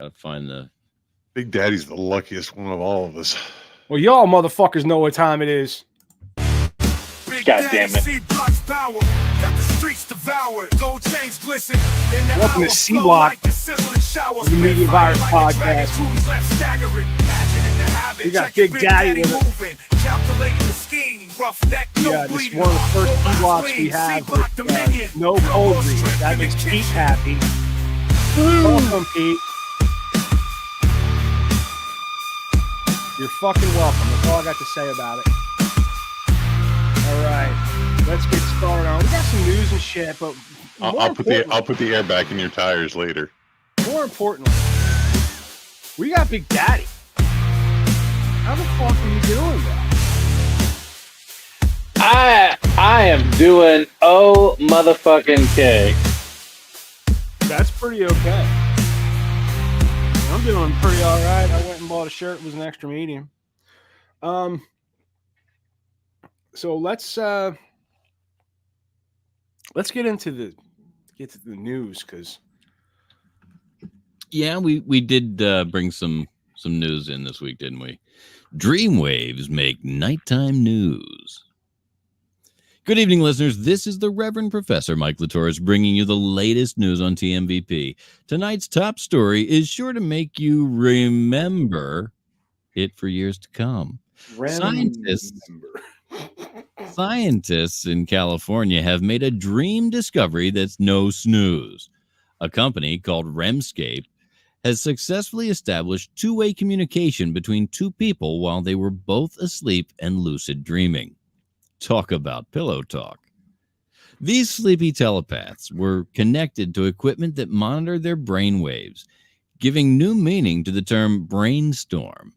Gotta find the. Big Daddy's the luckiest one of all of us. Well, y'all motherfuckers know what time it is. God damn it. Welcome to C Block, the Media Virus Podcast. We got Big Daddy with us. Yeah, this is one of the first C Blocks we have with no cold read. That makes Pete happy. Welcome, Pete. You're fucking welcome. That's all I got to say about it. All right, let's get started on. We got some news and shit, but I'll put the air back in your tires later. More importantly, we got Big Daddy. How the fuck are you doing, bro? I am doing motherfucking K. That's pretty okay. I'm doing pretty all right. I went and bought a shirt. It was an extra medium. So let's get into the news, because we did bring some news in this week, didn't we? Dreamwaves make nighttime news. Good evening, listeners. This is the Reverend Professor Mike Latoris bringing you the latest news on TMVP. Tonight's top story is sure to make you remember it for years to come. Scientists in California have made a dream discovery that's no snooze. A company called REMscape has successfully established two-way communication between two people while they were both asleep and lucid dreaming. Talk about pillow talk. These sleepy telepaths were connected to equipment that monitored their brain waves, giving new meaning to the term brainstorm.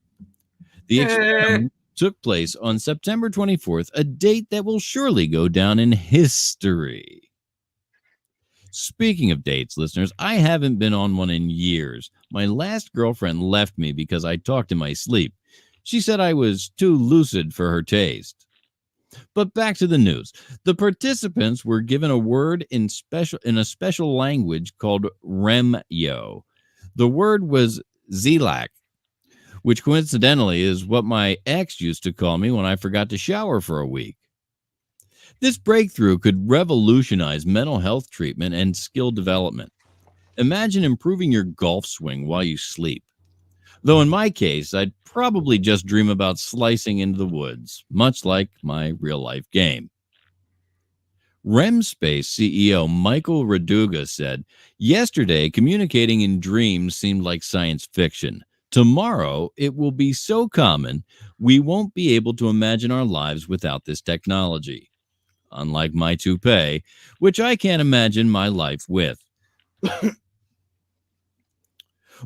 The experiment took place on September 24th, a date that will surely go down in history. Speaking of dates, listeners, I haven't been on one in years. My last girlfriend left me because I talked in my sleep. She said I was too lucid for her taste. But back to the news. The participants were given a word in a special language called Remyo. The word was Zilak, which coincidentally is what my ex used to call me when I forgot to shower for a week. This breakthrough could revolutionize mental health treatment and skill development. Imagine improving your golf swing while you sleep. Though in my case, I'd probably just dream about slicing into the woods, much like my real-life game. REMspace CEO Michael Raduga said, "Yesterday, communicating in dreams seemed like science fiction. Tomorrow, it will be so common, we won't be able to imagine our lives without this technology. Unlike my toupee, which I can't imagine my life with."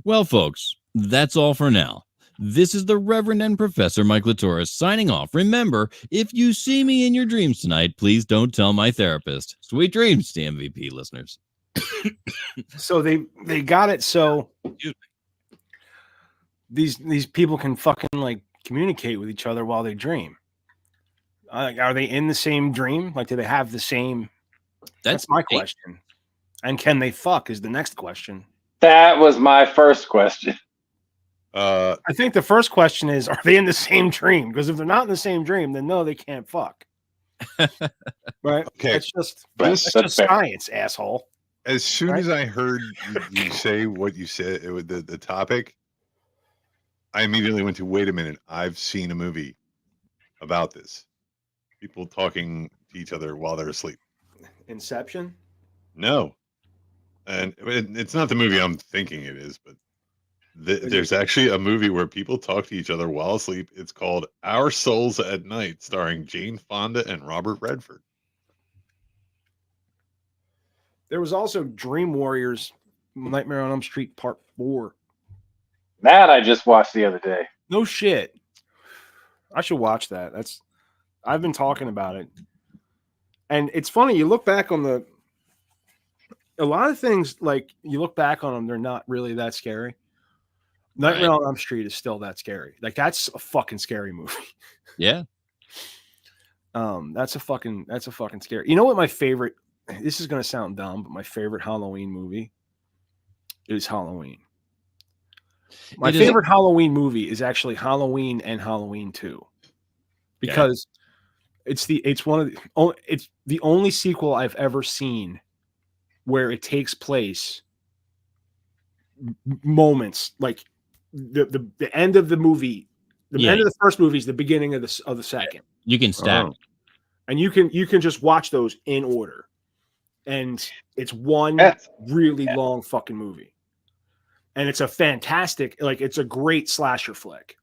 Well, folks, that's all for now. This is the Reverend and Professor Mike Latoris signing off. Remember, if you see me in your dreams tonight, please don't tell my therapist. Sweet dreams, TMVP listeners. So they got it so these people can fucking like communicate with each other while they dream. Are they in the same dream? Like, do they have the same? That's my question. And can they fuck is the next question. That was my first question. I think the first question is, are they in the same dream? Because if they're not in the same dream, then no, they can't fuck. Right? Okay. That's just science, asshole. As soon as I heard you say what you said, the topic, I immediately went to, wait a minute, I've seen a movie about this. People talking to each other while they're asleep. Inception? No. And it's not the movie I'm thinking it is, but there's actually a movie where people talk to each other while asleep. It's called Our Souls at Night, starring Jane Fonda and Robert Redford. There was also Dream Warriors, Nightmare on Elm Street Part 4. That I just watched the other day. No shit. I should watch that. I've been talking about it. And it's funny, you look back on a lot of things, like you look back on them, they're not really that scary. Nightmare on Elm Street is still that scary. Like, that's a fucking scary movie. Yeah. That's a fucking scary. You know what my favorite, this is going to sound dumb, but my favorite Halloween movie is Halloween. My favorite Halloween movie is actually Halloween and Halloween 2, because it's the only sequel I've ever seen where it takes place moments like the end of the movie, end of the first movie is the beginning of the second. You can stack, and you can just watch those in order, and it's one really long fucking movie, and it's a fantastic, like, it's a great slasher flick.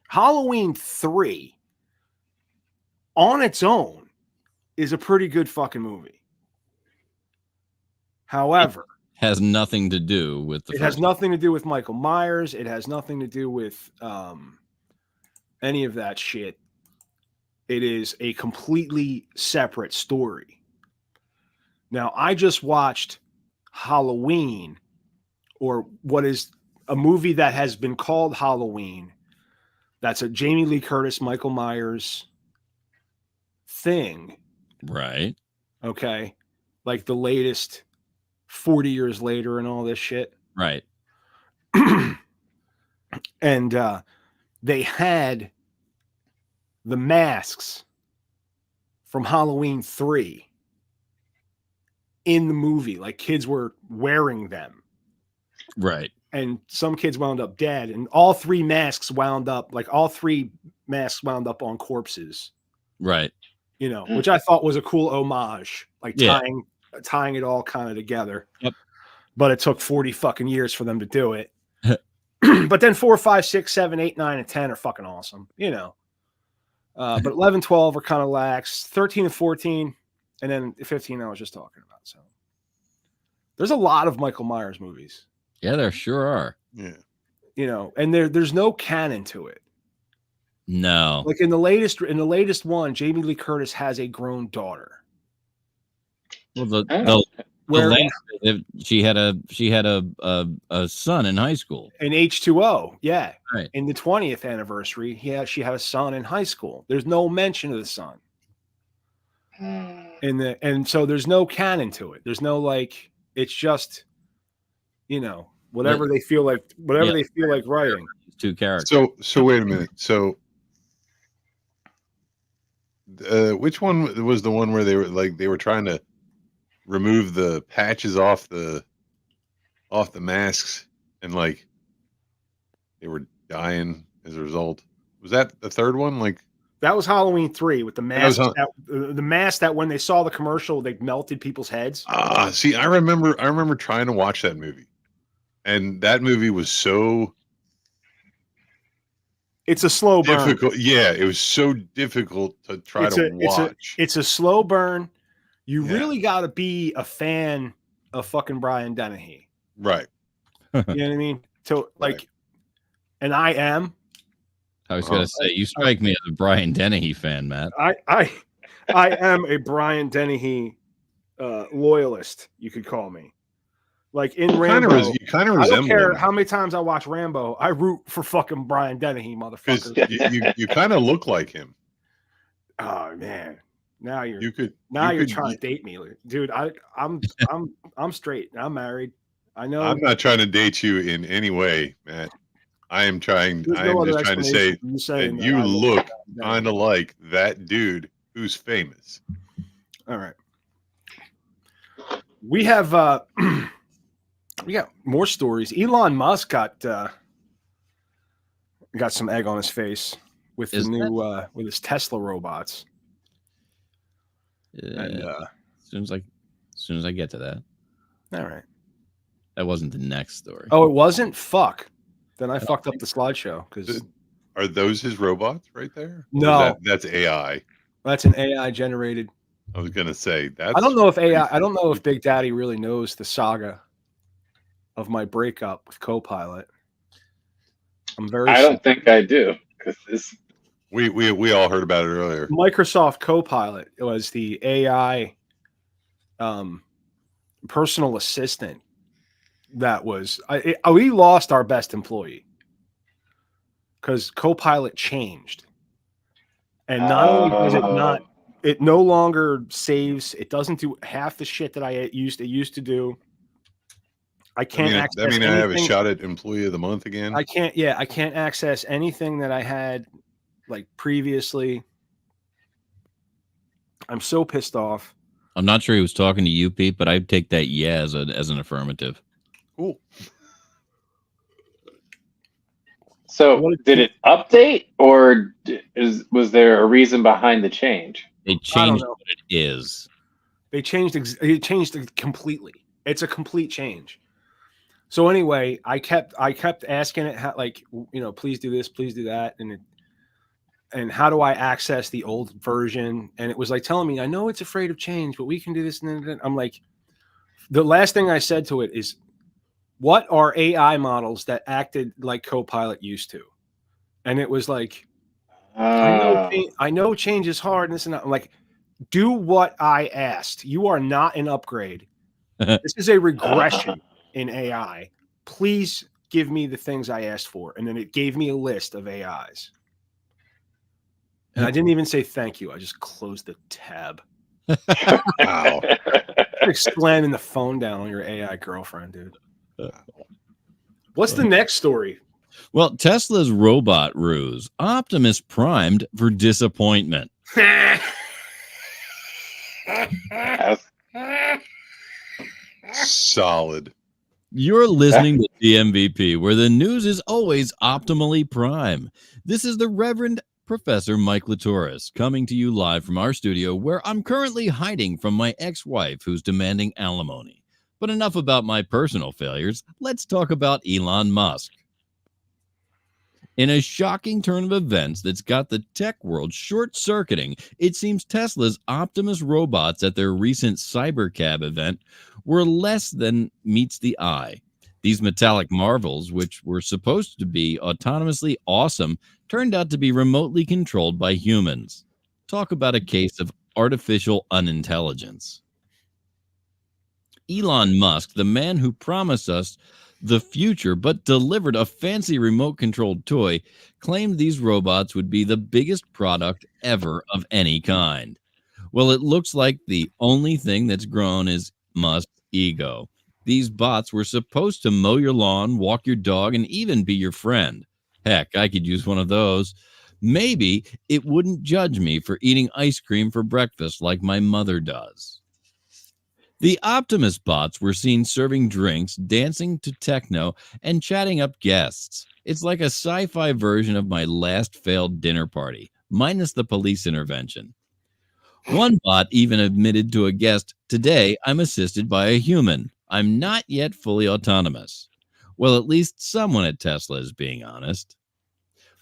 Halloween 3 on its own is a pretty good fucking movie. However, has nothing to do with the. It has nothing to do with Michael Myers. It has nothing to do with any of that shit. It is a completely separate story. Now, I just watched Halloween, or what is a movie that has been called Halloween. That's a Jamie Lee Curtis, Michael Myers thing. Right. Okay. Like the latest 40 years later and all this shit. Right. And they had the masks from Halloween 3 in the movie. Like, kids were wearing them. Right. And some kids wound up dead. And all three masks wound up on corpses. Right. You know, which I thought was a cool homage. Like tying it all kind of together. Yep. But it took 40 fucking years for them to do it. But then 4, 5, 6, 7, 8, 9, and 10 are fucking awesome, you know. But 11, 12 are kind of lax. 13 and 14, and then 15 I was just talking about. So there's a lot of Michael Myers movies. Yeah, there sure are. Yeah. You know, and there's no canon to it. No. Like in the latest one, Jamie Lee Curtis has a grown daughter. Well, she had a son in high school. In H2O, yeah. Right. In the 20th anniversary, she had a son in high school. There's no mention of the son. And so there's no canon to it. There's no, like, it's just, you know, whatever they feel like writing. Two characters. So wait a minute. So which one was the one where they were trying to remove the patches off the masks, and like they were dying as a result? Was that the third one? Like, that was Halloween 3 with the mask. The mask that when they saw the commercial, they melted people's heads. See, I remember trying to watch that movie, and that movie was so. It's a slow burn. Difficult. Yeah, it was so difficult to try to watch. It's a slow burn. You really got to be a fan of fucking Brian Dennehy. Right. You know what I mean? So, like, and I am. I was going to say, you strike me as a Brian Dennehy fan, Matt. I am a Brian Dennehy loyalist, you could call me. Like in Rambo, you kind of resemble. I don't care him. how many times I watch Rambo. I root for fucking Brian Dennehy, motherfucker. You kind of look like him. Oh man, now you're trying to date me, dude. I'm straight. I'm married. I know. I'm not trying to date you in any way, Matt. I'm just trying to say that you look kind of like that dude who's famous. All right. We have we got more stories. Elon Musk got some egg on his face with with his Tesla robots. And as soon as I get to that. All right. That wasn't the next story. Oh, it wasn't? Fuck. Then I fucked up the slideshow because. Are those his robots right there? No, that's AI. That's an AI generated. I was gonna say that. I don't know if Big Daddy really knows the saga of my breakup with Copilot. I don't think I do, because this. We all heard about it earlier. Microsoft Copilot was the AI personal assistant that was. We lost our best employee because Copilot changed, and not only was it not. It no longer saves. It doesn't do half the shit that it used to do. I can't access I anything. have a shot at Employee of the Month again. I can't. Yeah, I can't access anything that I had like previously. I'm so pissed off. I'm not sure he was talking to you, Pete, but I'd take that as an affirmative. Cool. So did it update, or was there a reason behind the change? They changed what it is. They changed. It changed it completely. It's a complete change. So anyway, I kept asking it how, like, please do this, please do that, and how do I access the old version? And it was like telling me, I know it's afraid of change, but we can do this. And I'm like, the last thing I said to it is, what are AI models that acted like Copilot used to? And it was like, I know change is hard and this and that. I'm like, do what I asked. You are not an upgrade. This is a regression in AI. Please give me the things I asked for. And then it gave me a list of AIs. And I didn't even say thank you. I just closed the tab. Wow. Like slamming the phone down on your AI girlfriend, dude. What's the next story? Well, Tesla's robot ruse, Optimus primed for disappointment. Solid. You're listening to TMVP, where the news is always optimally prime. This is the Reverend Professor Mike Latouris coming to you live from our studio, where I'm currently hiding from my ex-wife who's demanding alimony. But enough about my personal failures. Let's talk about Elon Musk. In a shocking turn of events that's got the tech world short-circuiting, it seems Tesla's Optimus robots at their recent Cybercab event were less than meets the eye. These metallic marvels, which were supposed to be autonomously awesome, turned out to be remotely controlled by humans. Talk about a case of artificial unintelligence. Elon Musk, the man who promised us the future but delivered a fancy remote-controlled toy, claimed these robots would be the biggest product ever of any kind. Well, it looks like the only thing that's grown is Musk's ego. These bots were supposed to mow your lawn, walk your dog, and even be your friend. Heck, I could use one of those. Maybe it wouldn't judge me for eating ice cream for breakfast like my mother does. The Optimus bots were seen serving drinks, dancing to techno, and chatting up guests. It's like a sci-fi version of my last failed dinner party, minus the police intervention. One bot even admitted to a guest, "Today, I'm assisted by a human. I'm not yet fully autonomous." Well, at least someone at Tesla is being honest.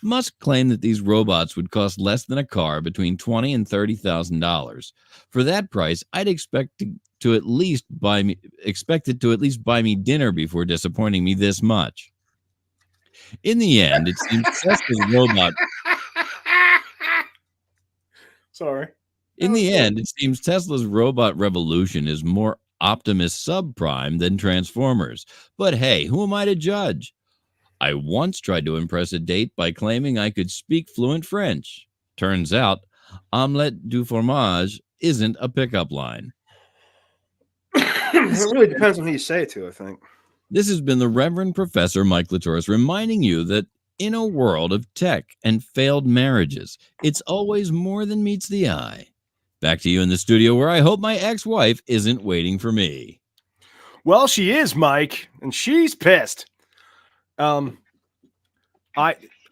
Musk claimed that these robots would cost less than a car, between $20,000 and $30,000. For that price, I'd expect it to at least buy me dinner before disappointing me this much. In the end, it seems Tesla's robot. Sorry. In the end, it seems Tesla's robot revolution is more Optimus subprime than Transformers. But hey, who am I to judge? I once tried to impress a date by claiming I could speak fluent French. Turns out, omelette du fromage isn't a pickup line. It really depends on who you say it to, I think. This has been the Reverend Professor Mike Latouris reminding you that in a world of tech and failed marriages, it's always more than meets the eye. Back to you in the studio, where I hope my ex-wife isn't waiting for me. Well, she is, Mike, and she's pissed. I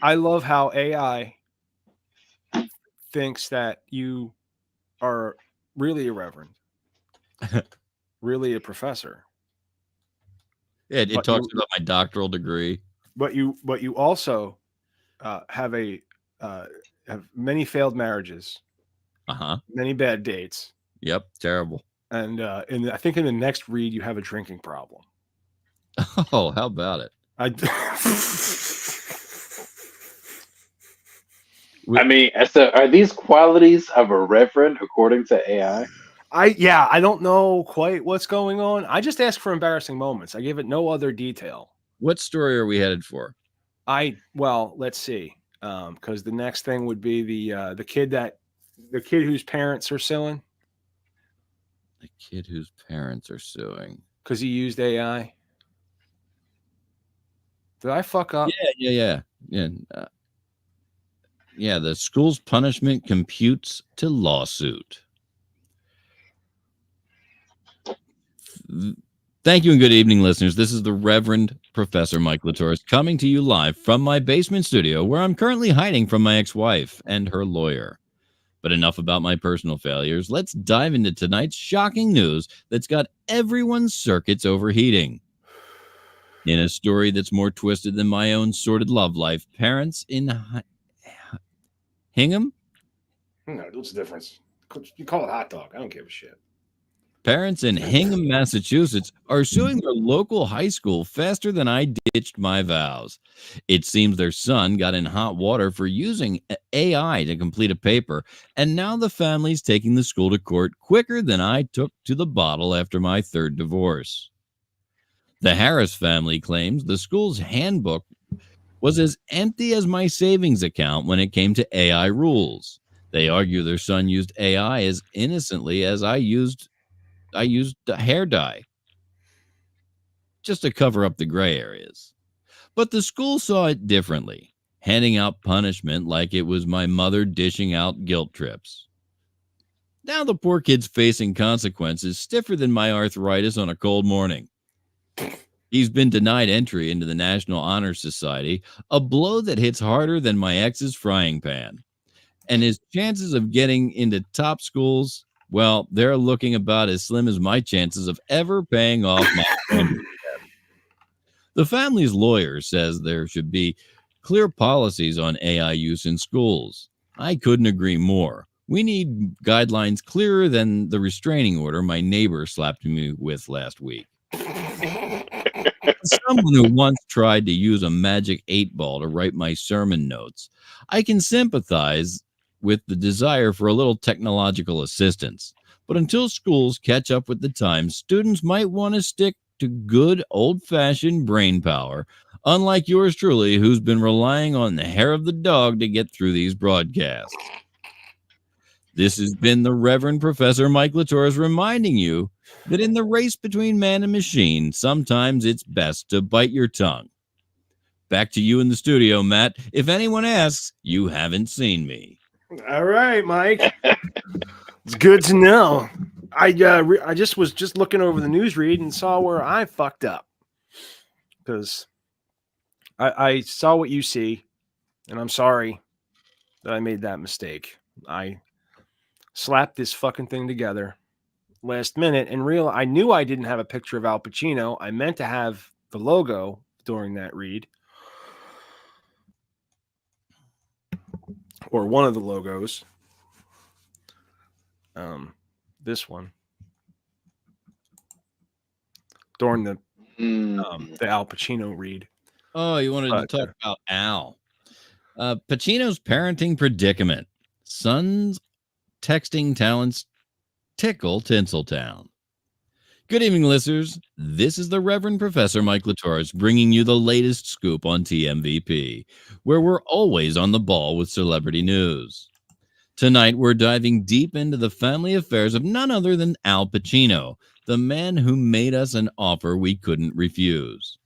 love how AI thinks that you are really a reverend, really a professor. It talks about my doctoral degree. But you also have many failed marriages, many bad dates. Yep, terrible. And I think in the next read you have a drinking problem. Oh, how about it? I mean, so are these qualities of a reverend according to AI? I don't know quite what's going on. I just ask for embarrassing moments. I give it no other detail. What story are we headed for? Let's see. Because the next thing would be the kid whose parents are suing. The kid whose parents are suing Because he used AI. Did I fuck up? Yeah. Yeah, the school's punishment computes to lawsuit. Thank you and good evening, listeners. This is the Reverend Professor Mike Latoris coming to you live from my basement studio where I'm currently hiding from my ex-wife and her lawyer. But enough about my personal failures. Let's dive into tonight's shocking news that's got everyone's circuits overheating. In a story that's more twisted than my own sordid love life, parents in Hingham? No, what's the difference? You call it hot dog. I don't give a shit. Parents in Hingham, Massachusetts are suing their local high school faster than I ditched my vows. It seems their son got in hot water for using AI to complete a paper, and now the family's taking the school to court quicker than I took to the bottle after my third divorce. The Harris family claims the school's handbook was as empty as my savings account when it came to AI rules. They argue their son used AI as innocently as I used hair dye just to cover up the gray areas. But the school saw it differently, handing out punishment like it was my mother dishing out guilt trips. Now the poor kid's facing consequences stiffer than my arthritis on a cold morning. He's been denied entry into the National Honor Society, a blow that hits harder than my ex's frying pan. And his chances of getting into top schools, well, they're looking about as slim as my chances of ever paying off my phone. The family's lawyer says there should be clear policies on AI use in schools. I couldn't agree more. We need guidelines clearer than the restraining order my neighbor slapped me with last week. As someone who once tried to use a magic 8-ball to write my sermon notes, I can sympathize with the desire for a little technological assistance. But until schools catch up with the times, students might want to stick to good old-fashioned brain power, unlike yours truly, who's been relying on the hair of the dog to get through these broadcasts. This has been the Reverend Professor Mike Latoris reminding you that in the race between man and machine, sometimes it's best to bite your tongue. Back to you in the studio, Matt. If anyone asks, you haven't seen me. All right, Mike. It's good to know. I just was looking over the news read and saw where I fucked up because I saw what you see, and I'm sorry that I made that mistake. I slapped this fucking thing together last minute and I knew I didn't have a picture of Al Pacino. I meant to have the logo during that read, or one of the logos. This one during the Al Pacino read. Oh, you wanted to talk about Al. Pacino's parenting predicament. Son's texting talents tickle Tinseltown. Good evening, listeners. This is the Reverend Professor Mike Latoris bringing you the latest scoop on TMVP, where we're always on the ball with celebrity news. Tonight, we're diving deep into the family affairs of none other than Al Pacino, the man who made us an offer we couldn't refuse.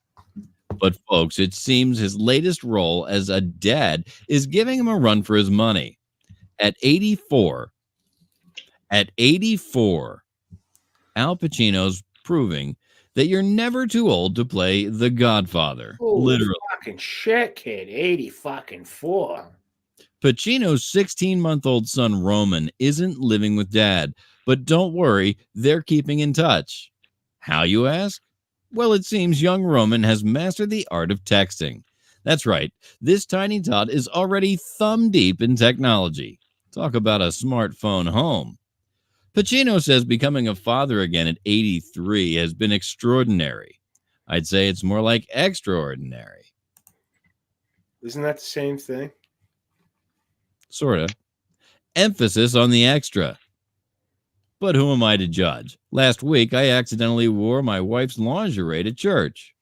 But folks, it seems his latest role as a dad is giving him a run for his money. At 84, Al Pacino's proving that you're never too old to play the Godfather. Holy literally. Fucking shit, kid. 84. Pacino's 16-month-old son, Roman, isn't living with dad, but don't worry, they're keeping in touch. How, you ask? Well, it seems young Roman has mastered the art of texting. That's right, this tiny tot is already thumb deep in technology. Talk about a smartphone home. Pacino says becoming a father again at 83 has been extraordinary. I'd say it's more like extraordinary. Isn't that the same thing? Sorta. Emphasis on the extra. But who am I to judge? Last week, I accidentally wore my wife's lingerie to church.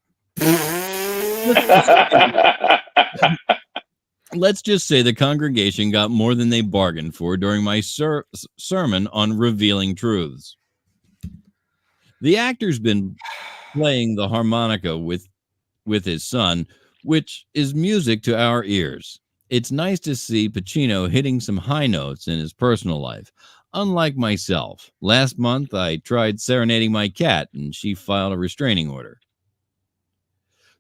Let's just say the congregation got more than they bargained for during my sermon on revealing truths. The actor's been playing the harmonica with his son which is music to our ears. It's nice to see Pacino hitting some high notes in his personal life. Unlike myself, last month I tried serenading my cat and she filed a restraining order.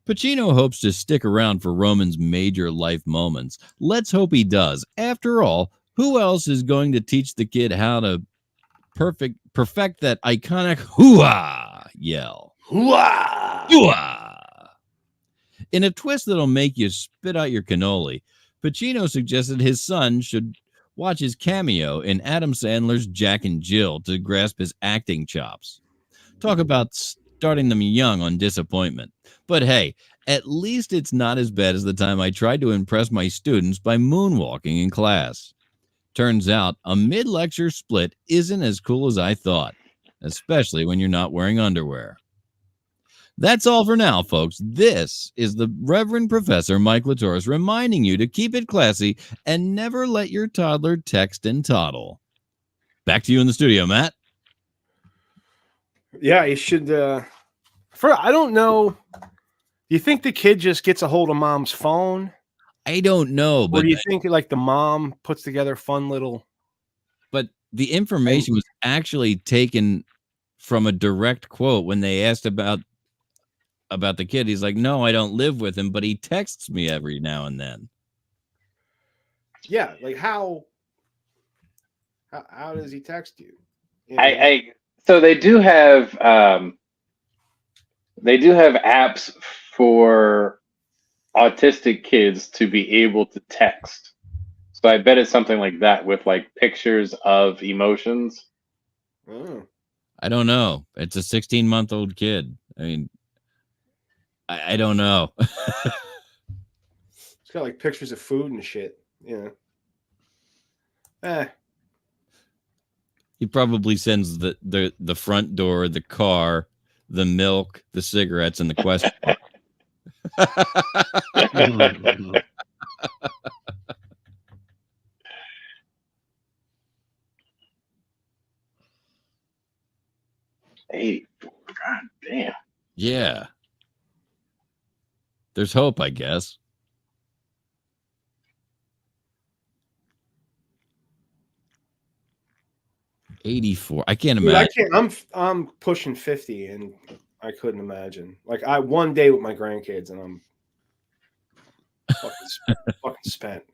Pacino hopes to stick around for Roman's major life moments. Let's hope he does. After all, who else is going to teach the kid how to perfect that iconic hoo-ah yell? Hoo-ah! Hoo-ah! In a twist that'll make you spit out your cannoli, Pacino suggested his son should watch his cameo in Adam Sandler's Jack and Jill to grasp his acting chops. Talk about starting them young on disappointment. But hey, at least it's not as bad as the time I tried to impress my students by moonwalking in class. Turns out a mid-lecture split isn't as cool as I thought, especially when you're not wearing underwear. That's all for now, folks. This is the Reverend Professor Mike Latoris reminding you to keep it classy and never let your toddler text and toddle. Back to you in the studio, Matt. Yeah, you should. I don't know. Do you think the kid just gets a hold of mom's phone? I don't know, but or do you think like the mom puts together fun little? But the information was actually taken from a direct quote when they asked about the kid. He's like, no, I don't live with him, but he texts me every now and then. Yeah, like how does he text you? So they do have apps for autistic kids to be able to text. So I bet it's something like that with like pictures of emotions. Oh. I don't know. It's a 16-month-old kid. I mean, I don't know. It's got like pictures of food and shit. He probably sends the front door, the car, the milk, the cigarettes, and the question. Hey, God damn. Yeah. There's hope, I guess. $84. I can't imagine. I'm pushing 50, and I couldn't imagine. Like one day with my grandkids, and I'm fucking spent.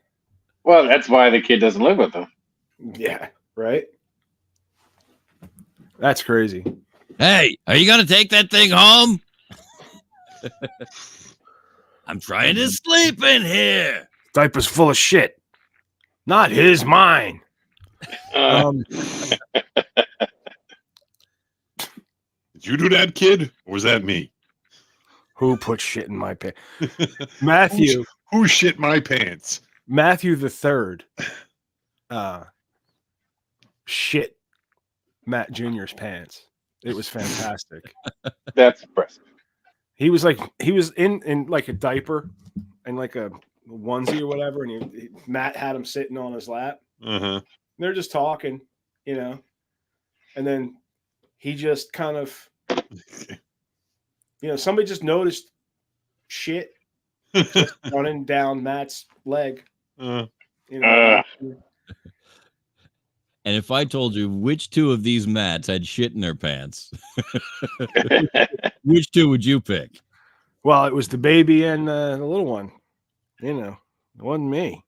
Well, that's why the kid doesn't live with them. Yeah, right. That's crazy. Hey, are you gonna take that thing home? I'm trying to sleep in here. Diaper's full of shit. Not his, mine. Did you do that, kid? Or was that me? Who put shit in my pants? Matthew. Who shit my pants? Matthew the Third. Shit Matt Jr.'s pants. It was fantastic. That's impressive. He was in like a diaper and like a onesie or whatever, and Matt had him sitting on his lap. Uh-huh. They're just talking, and then he just kind of, somebody just noticed shit just running down Matt's leg. And if I told you which two of these Matts had shit in their pants, which two would you pick? Well, it was the baby and the little one. It wasn't me.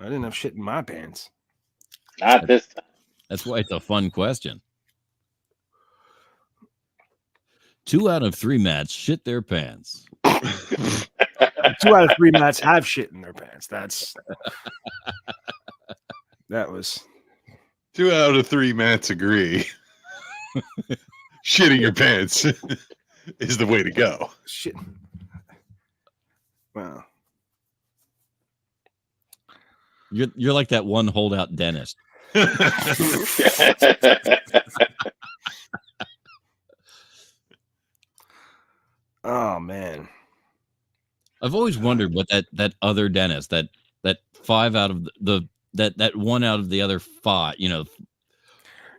I didn't have shit in my pants. Not this time. That's why it's a fun question. 2 out of 3 Matts shit their pants. 2 out of 3 Matts have shit in their pants. That was 2 out of 3 Matts agree. Shitting your pants is the way to go. Shit. Wow. You're like that one holdout dentist. Oh man. I've always wondered what that other dentist, that 5 out of that 1 out of the other 5,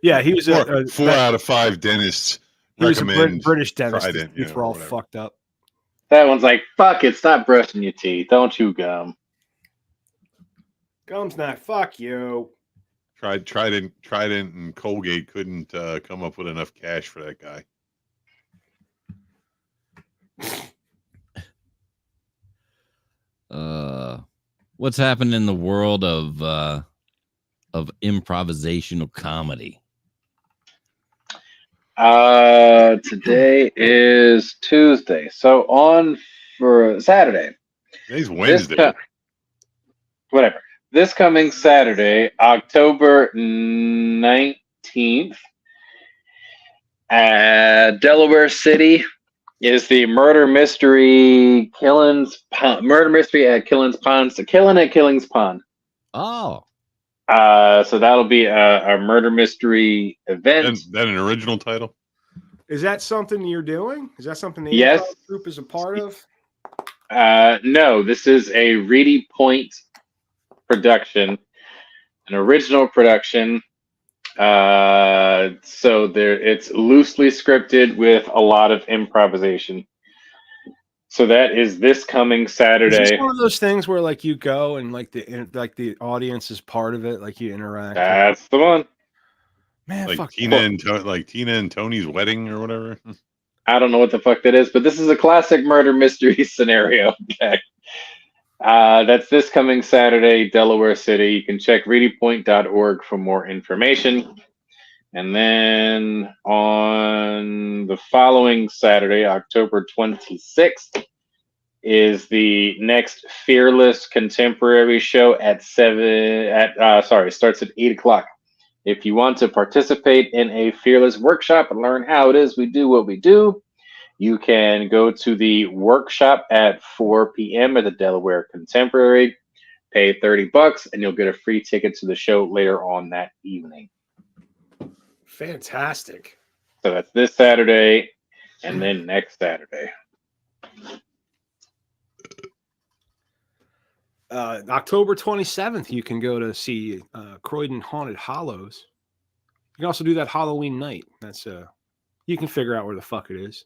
Yeah, he was 4 out of 5 dentists he was recommend a British dentist. Trident, These were all fucked up. That one's like, fuck it, stop brushing your teeth. Don't chew gum. Gum's not. Fuck you. Trident, and Colgate couldn't come up with enough cash for that guy. What's happened in the world of improvisational comedy? Today is Tuesday, so on for Saturday. Today's Wednesday. Whatever. This coming Saturday, October 19th, at Delaware City, is the murder mystery at Killings Pond. So Killing at Killings Pond. Oh, So that'll be a murder mystery event. Is that an original title? Is that something you're doing? Is that something the Yes. improv group is a part of? No, this is a Reedy Point production, an original production. So it's loosely scripted with a lot of improvisation. So that is this coming Is Saturday. this one of those things where like you go and like the audience is part of it, like you interact? That's the one. Man, Like fuck Tina and Tony's wedding or whatever. I don't know what the fuck that is, but this is a classic murder mystery scenario. Okay. That's this coming Saturday, Delaware City. You can check readypoint.org for more information. And then on the following Saturday, October 26th, is the next Fearless Contemporary show at starts at 8 o'clock. If you want to participate in a Fearless workshop and learn how it is we do what we do, you can go to the workshop at 4 p.m. at the Delaware Contemporary, pay $30, and you'll get a free ticket to the show later on that evening. fantastic. So that's this Saturday and then next Saturday. October 27th, you can go to see Croydon Haunted Hollows. You can also do that Halloween night. That's you can figure out where the fuck it is.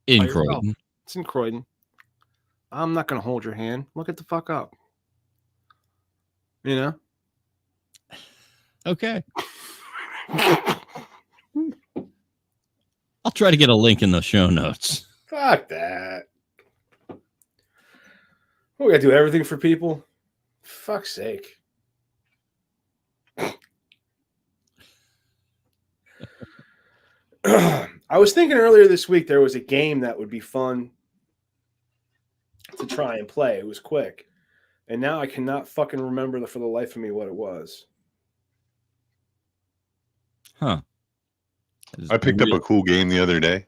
in By yourself. Croydon. It's in Croydon. I'm not gonna hold your hand. Look it the fuck up. You know? Okay. I'll try to get a link in the show notes. Fuck that. We gotta do everything for people. Fuck's sake. I was thinking earlier this week there was a game that would be fun to try and play. It was quick. And now I cannot fucking remember for the life of me what it was. Huh. I picked up a cool game the other day.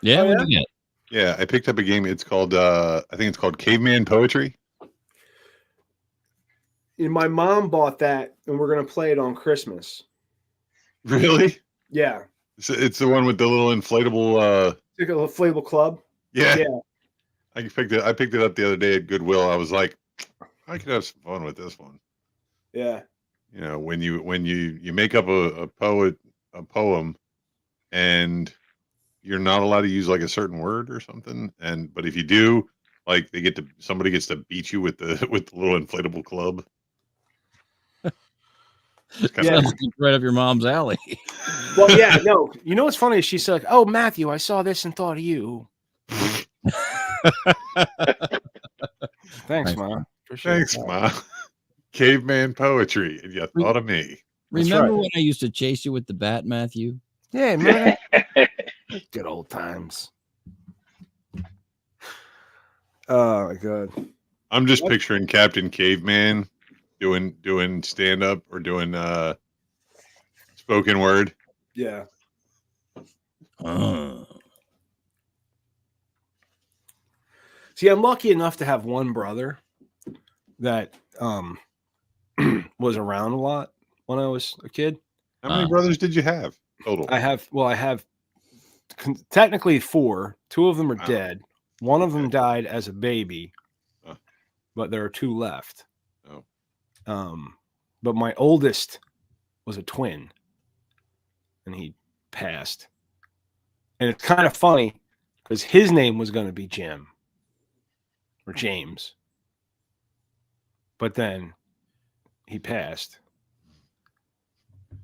Yeah, Oh, what did you get? Yeah, I picked up a game. It's called I think it's called Caveman Poetry. And my mom bought that and we're gonna play it on Christmas. Really? Yeah. It's the one with the little inflatable Like a inflatable club. yeah. Yeah. I picked it up the other day at Goodwill. I was like, I could have some fun with this one. Yeah. You know, when you make up a poem and you're not allowed to use like a certain word or something, but if you do, like somebody gets to beat you with the little inflatable club. Sounds right up your mom's alley. Well, yeah, no. You know what's funny? She's like, "Oh, Matthew, I saw this and thought of you." Thanks, Ma. Appreciate Thanks, that. Ma. Caveman Poetry, and you thought of me. Remember right. when I used to chase you with the bat, Matthew? Yeah, man. Good old times. Oh my god. I'm just picturing Captain Caveman doing stand up or doing spoken word. Yeah. See, I'm lucky enough to have one brother that was around a lot when I was a kid. How many brothers did you have total? I have technically 4. 2 of them are dead. One of them died as a baby, but there are 2 left. But my oldest was a twin, and he passed. And it's kind of funny because his name was going to be Jim. or James. But then he passed.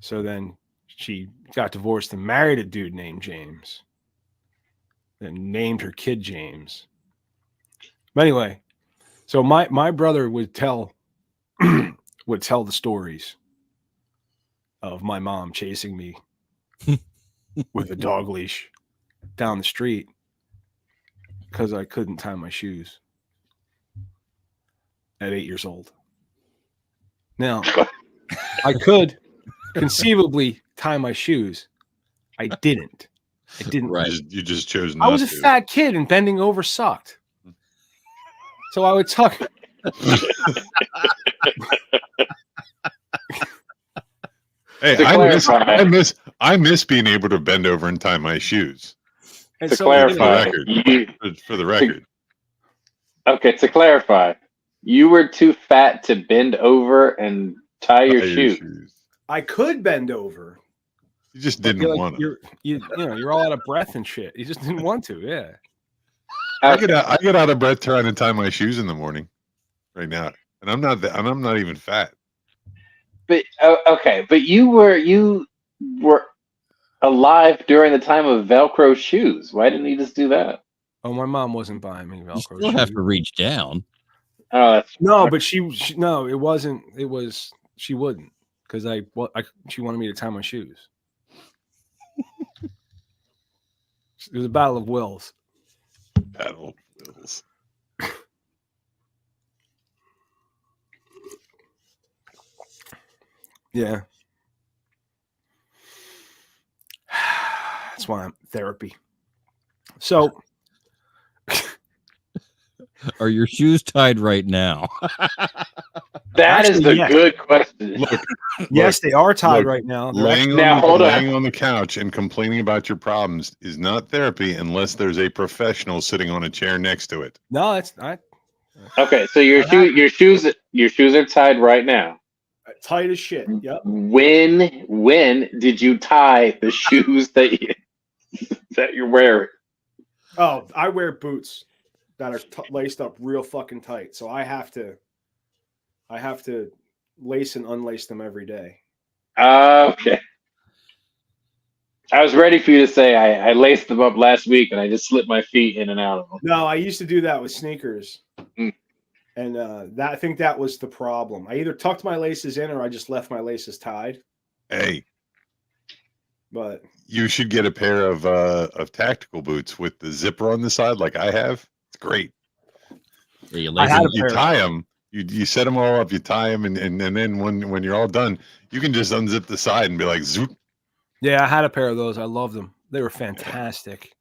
So then she got divorced and married a dude named James. And named her kid James. But anyway, so my brother would tell the stories of my mom chasing me with a dog leash down the street because I couldn't tie my shoes at 8 years old. Now, I could conceivably tie my shoes. I didn't. Right. You just chose not I was a to. fat kid and bending over sucked. So I would tuck. Hey, I miss being able to bend over and tie my shoes. And To so clarify, For the record. Okay, to clarify, you were too fat to bend over and tie your shoes. I could bend over. You just but didn't want to. You're all out of breath and shit. You just didn't want to. Yeah. I get out of breath trying to tie my shoes in the morning, right now, and I'm not even fat. But okay, but you were alive during the time of Velcro shoes. Why didn't you just do that? Oh, my mom wasn't buying me Velcro You still have shoes. to reach down. Oh, that's No, but no, it wasn't. It was she wouldn't because she wanted me to tie my shoes. It was a battle of wills. Battle wills. Yeah. That's why I'm therapy. So Are your shoes tied right now? that is Actually, the yes. good question. Look, yes, they are tied right now. laying on the couch and complaining about your problems is not therapy unless there's a professional sitting on a chair next to it. No, it's not Okay, so your shoes are tied right now. tight as shit. Yep. When did you tie the shoes that you're wearing? Oh, I wear boots that are laced up real fucking tight. So I have to lace and unlace them every day. Okay. I was ready for you to say I laced them up last week and I just slipped my feet in and out of them. No, I used to do that with sneakers. Mm. And I think that was the problem. I either tucked my laces in or I just left my laces tied. Hey, But you should get a pair of tactical boots with the zipper on the side, like I have. It's great. Yeah, You tie them. You set them all up. You tie them, and then when you're all done, you can just unzip the side and be like, zoop. yeah, I had a pair of those. I loved them. They were fantastic.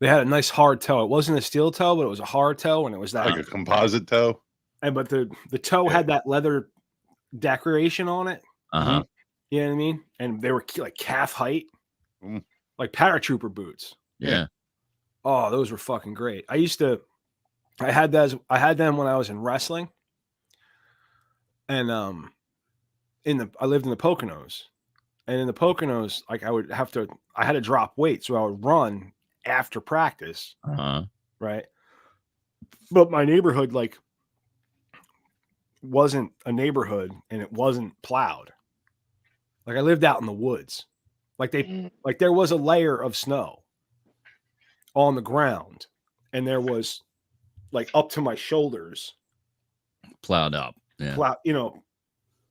They had a nice hard toe. It wasn't a steel toe, but it was a hard toe, and it was that Like a composite toe. but the toe had that leather decoration on it. Uh-huh. You know what I mean? And they were like calf height, Mm. like paratrooper boots. Yeah. Oh, those were fucking great. I had them when I was in wrestling. And I lived in the Poconos. And in the Poconos, like I had to drop weight, so I would run after practice, Uh-huh. right? But my neighborhood like wasn't a neighborhood and it wasn't plowed. Like I lived out in the woods. Like there was a layer of snow on the ground and there was like up to my shoulders Plowed up. Yeah.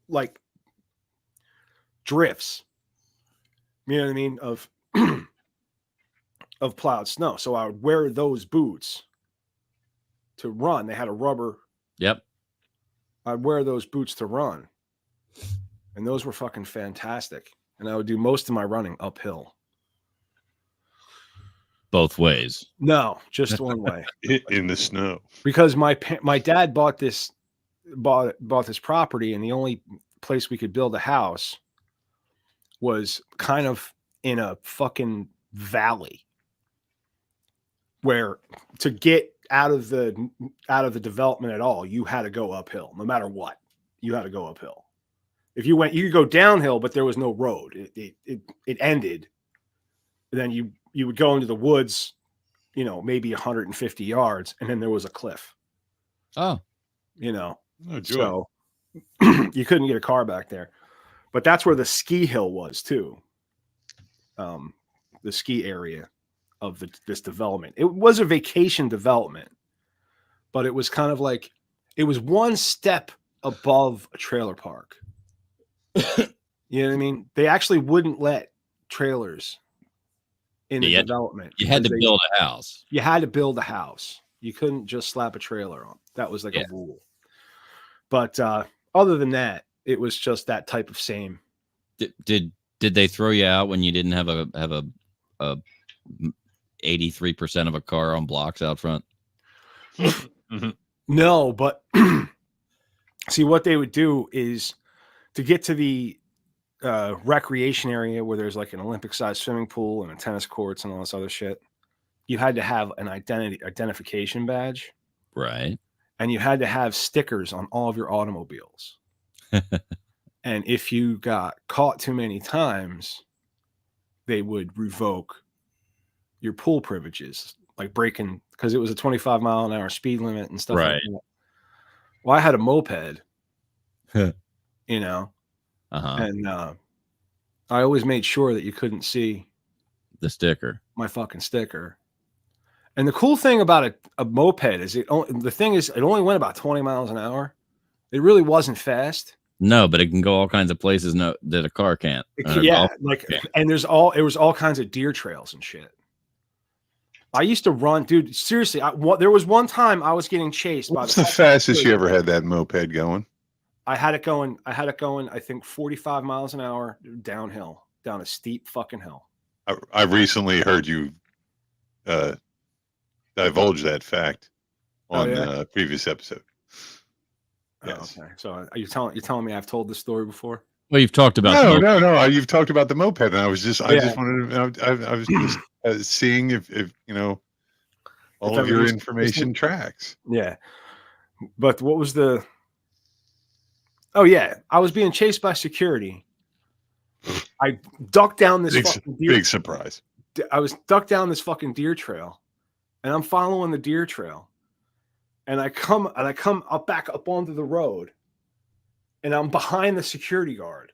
like drifts. You know what I mean? Of plowed snow. So I would wear those boots to run. They had a rubber. Yep. I'd wear those boots to run. And those were fucking fantastic. And I would do most of my running uphill. Both ways. No, just one way. In the snow. Because my dad bought this property, and the only place we could build a house was kind of in a fucking valley, where to get out of the development at all, you had to go uphill. No matter what, you had to go uphill. If you went, you could go downhill, but there was no road. It ended. And then you would go into the woods maybe 150 yards, and then there was a cliff. Oh, Oh, joy. So you couldn't get a car back there. But that's where the ski hill was too. The ski area of this development. It was a vacation development, but it was kind of like it was one step above a trailer park. You know what I mean? They actually wouldn't let trailers in the development. You had to build a house. You had to build a house. You couldn't just slap a trailer on. That was like a rule. But other than that, it was just that type of same. Did they throw you out when you didn't have a 83% of a car on blocks out front? No, but see, what they would do is to get to the recreation area where there's like an Olympic-sized swimming pool and a tennis courts and all this other shit. You had to have an identification badge, right? And you had to have stickers on all of your automobiles. And if you got caught too many times, they would revoke your pool privileges, like breaking, because it was a 25-mile-an-hour speed limit and stuff like that. Well, I had a moped, and I always made sure that you couldn't see the sticker, my fucking sticker. And the cool thing about a moped is it only went about 20 miles an hour. It really wasn't fast. No, but it can go all kinds of places that a car can't. And it was all kinds of deer trails and shit. I used to run, dude. Seriously, there was one time I was getting chased. What's the fastest you ever had that moped going? I had it going. I think 45 miles an hour downhill, down a steep fucking hill. I recently heard you divulge that fact on a previous episode. Yes. Oh, okay. So you're telling me I've told this story before? Well, you've talked about no. You've talked about the moped, and I was just wanted to. I was just seeing if all of your information tracks. Yeah, but what was the? Oh yeah, I was being chased by security. I ducked down this fucking deer. Big surprise. I was ducked down this fucking deer trail, and I'm following the deer trail, and I come up back up onto the road, and I'm behind the security guard.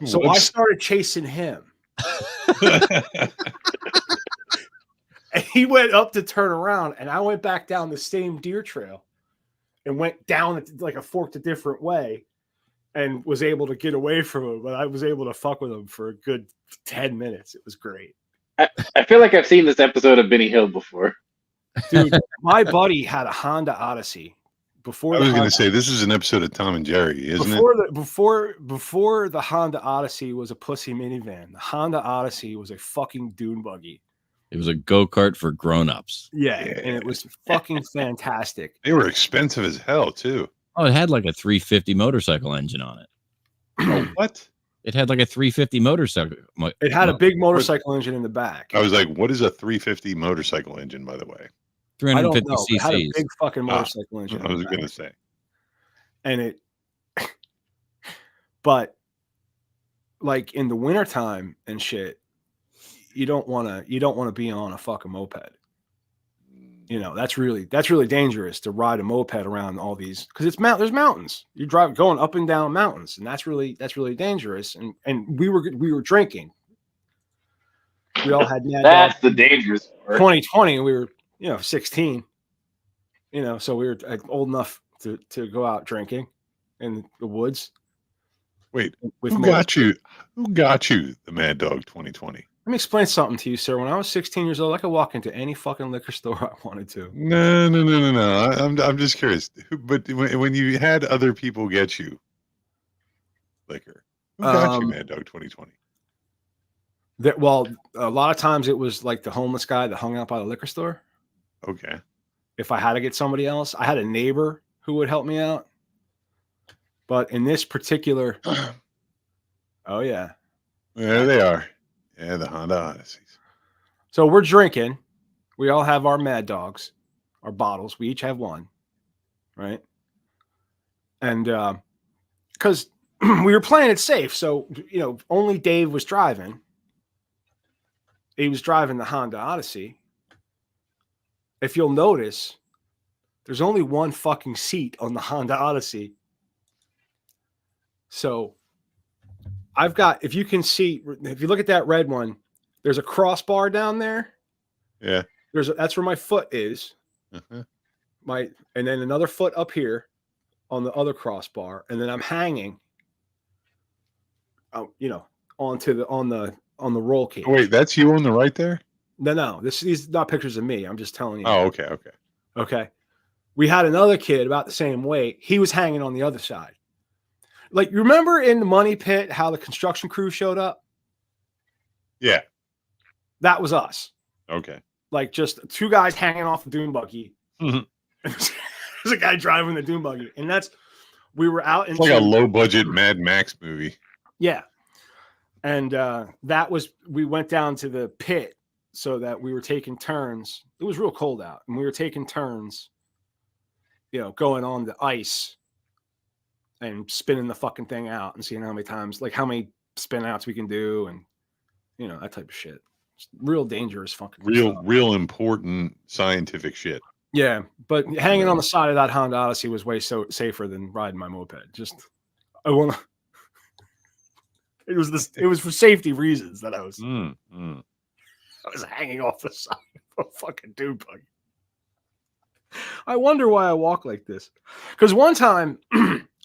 So I started chasing him. And he went up to turn around, and I went back down the same deer trail and went down like a forked a different way and was able to get away from him. But I was able to fuck with him for a good 10 minutes. It was great. I feel like I've seen this episode of Benny Hill before. Dude, my buddy had a Honda Odyssey. Before I was going to say, this is an episode of Tom and Jerry, isn't it? Before the Honda Odyssey was a pussy minivan, the Honda Odyssey was a fucking dune buggy. It was a go-kart for grown-ups. Yeah, and it was fucking fantastic. They were expensive as hell, too. Oh, it had like a 350 motorcycle engine on it. Oh, what? It had like a 350 motorcycle. It had a big motorcycle engine in the back. I was like, what is a 350 motorcycle engine, by the way? 350 cc's. It had a big fucking motorcycle engine. I was going to say. And but like in the wintertime and shit, you don't want to be on a fucking moped. That's really dangerous to ride a moped around all these, because there's mountains. You drive going up and down mountains, and that's really dangerous. And we were drinking. We all had that's the dangerous part. 2020, and we were 16. So we were old enough to go out drinking in the woods. Wait, who got you the Mad Dog 2020? Let me explain something to you, sir. When I was 16 years old, I could walk into any fucking liquor store I wanted to. No. I'm just curious. But when you had other people get you liquor, who got you Mad Dog 2020? Well, a lot of times it was like the homeless guy that hung out by the liquor store. Okay. If I had to get somebody else, I had a neighbor who would help me out. But in this particular, oh yeah, there they are. Yeah, the Honda Odysseys. So we're drinking. We all have our Mad Dogs, our bottles. We each have one, right? And because we were playing it safe, so only Dave was driving. he was driving the Honda Odyssey. If you'll notice, there's only one fucking seat on the Honda Odyssey. So I've got, if you can see, if you look at that red one, there's a crossbar down there. Yeah. That's where my foot is. Uh-huh. And then another foot up here on the other crossbar, and then I'm hanging, on the roll cage. Oh, wait, that's you on the right there? No, these are not pictures of me. I'm just telling you. Oh, okay. Okay. We had another kid about the same weight. He was hanging on the other side. Like, you remember in the Money Pit how the construction crew showed up? Yeah. That was us. Okay. Like, just two guys hanging off the dune buggy. Mhm. There's a guy driving the dune buggy. And we were out in It's like a low-budget Mad Max movie. Yeah. And we went down to the pit so that we were taking turns. It was real cold out, and we were taking turns, going on the ice and spinning the fucking thing out and seeing how many spin outs we can do, and that type of shit. It's real dangerous fucking stuff. Real important scientific shit. Yeah, but hanging on the side of that Honda Odyssey was way safer than riding my moped. It was for safety reasons that I was hanging off the side of a fucking dune buggy. I wonder why I walk like this. Because one time,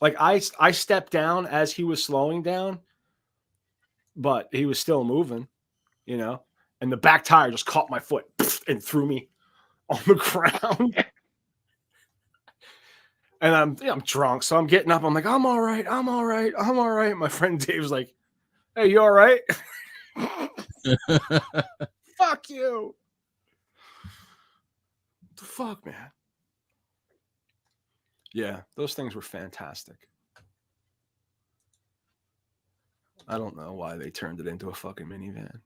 like I stepped down as he was slowing down, but he was still moving, and the back tire just caught my foot and threw me on the ground. And I'm drunk, so I'm getting up. I'm like, I'm all right. My friend Dave's like, hey, you all right? Fuck you. What the fuck, man? Yeah, those things were fantastic. I don't know why they turned it into a fucking minivan.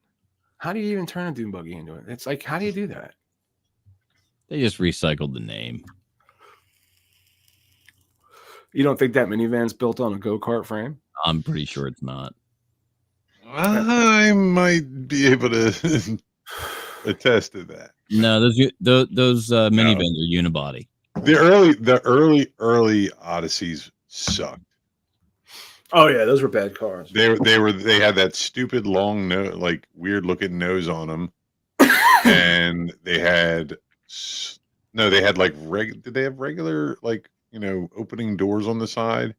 How do you even turn a dune buggy into it? It's like, how do you do that? They just recycled the name. You don't think that minivan's built on a go-kart frame? I'm pretty sure it's not. I might be able to attest to that. No, those minivans are unibody. The early Odysseys sucked. Oh yeah, those were bad cars. They had that stupid long nose, like weird looking nose on them, and they had like did they have regular like opening doors on the side?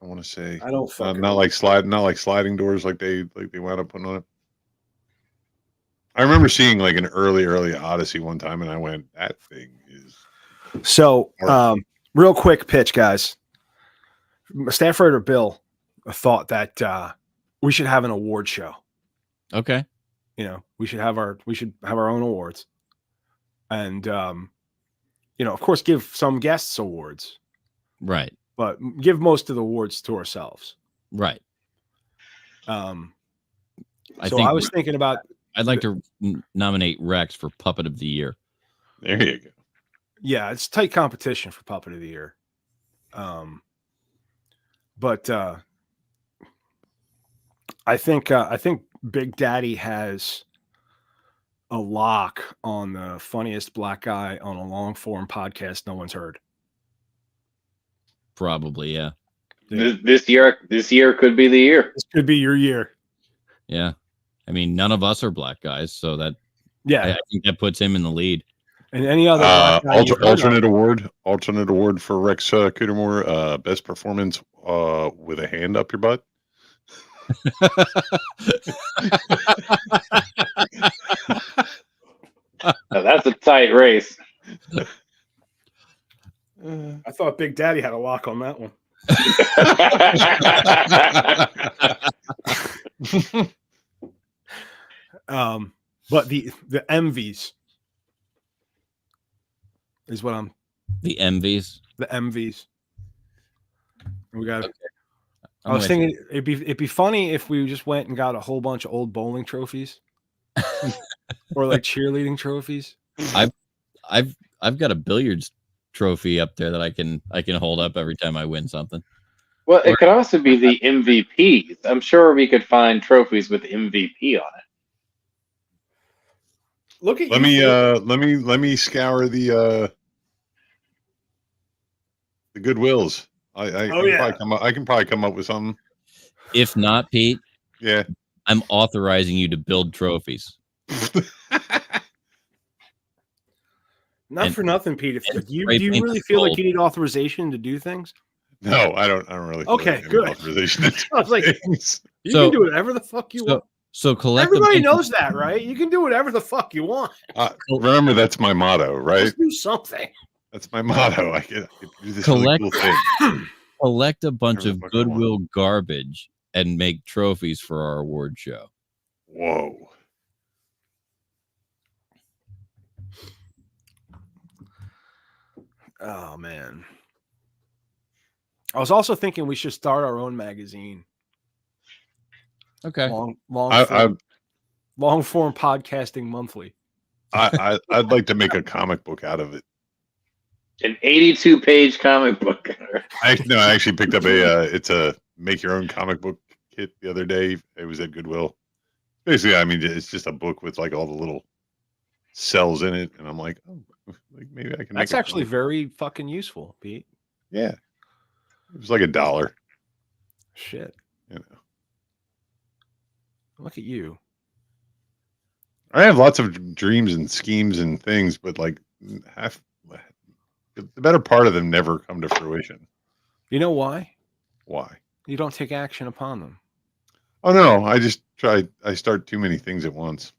I want to say I don't not like sliding doors like they wound up putting on it. I remember seeing like an early Odyssey one time, and I went, that thing is so. Real quick pitch, guys. Stanford or Bill thought that we should have an award show. Okay. We should have our own awards, and of course, give some guests awards, right? But give most of the awards to ourselves, right? I was thinking about. I'd like to nominate Rex for Puppet of the Year. There you go. Yeah, it's tight competition for Puppet of the Year. But I think Big Daddy has a lock on the funniest black guy on a long form podcast no one's heard. Probably, yeah. This year could be the year. This could be your year. Yeah. I mean, none of us are black guys, so that I think that puts him in the lead. And any other alternate award for Rex Cootermore, best performance with a hand up your butt. Now, that's a tight race. I thought Big Daddy had a lock on that one. But the MVs is what I'm. The MVs. The MVs. We got. Okay. I was thinking it'd be funny if we just went and got a whole bunch of old bowling trophies, or like cheerleading trophies. I've got a billiards trophy up there that I can hold up every time I win something. Well, it could also be the MVPs. I'm sure we could find trophies with MVP on it. Look at Let you. me let me scour the Goodwills. I I can probably come up with something. If not, Pete, Yeah. I'm authorizing you to build trophies. Not and- for nothing, Pete. If, and do you spray paint really the feel like skull. you need authorization to do things? No, I don't really feel Okay, like I need good. authorization to do I was like, things. you So- can do whatever the fuck you want. So collect. Everybody knows that, right? You can do whatever the fuck you want. Remember, that's my motto, right? Just do something. That's my motto. I can do this Collect- really cool thing. Collect a bunch Whatever of the fuck I want. Goodwill garbage and make trophies for our award show. Whoa. Oh man. I was also thinking we should start our own magazine. Okay. Long form podcasting monthly. I'd like to make a comic book out of it. An 82-page comic book. I actually picked up it's a make your own comic book kit the other day. It was at Goodwill. Basically, I mean, it's just a book with like all the little cells in it, and I'm like, oh, like maybe I can. That's make actually very fucking useful, Pete. Yeah. It was like $1. Shit. You know, Look at you. I have lots of dreams and schemes and things, but like half the better part of them never come to fruition. You know why? Why? You don't take action upon them. Oh no, I just try. I start too many things at once.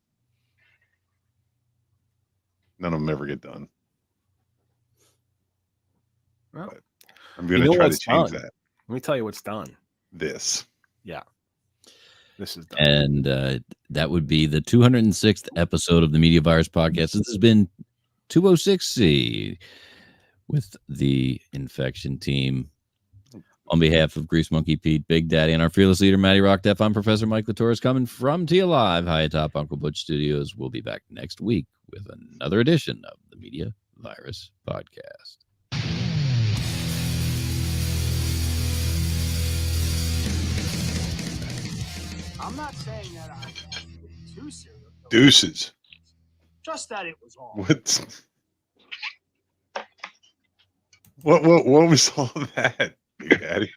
None of them ever get done. Well, But I'm going to try to change that. Let me tell you what's done. This. Yeah. This is done. And that would be the 206th episode of the Media Virus Podcast. This has been 206C with the Infection Team. On behalf of Grease Monkey Pete, Big Daddy, and our fearless leader, Matty Rock Def, I'm Professor Mike Latour, coming from T Live, high atop Uncle Butch Studios. We'll be back next week with another edition of the Media Virus Podcast. I'm not saying that I want two serial killers. Deuces. Just that it was all. What was all of that, Big Daddy?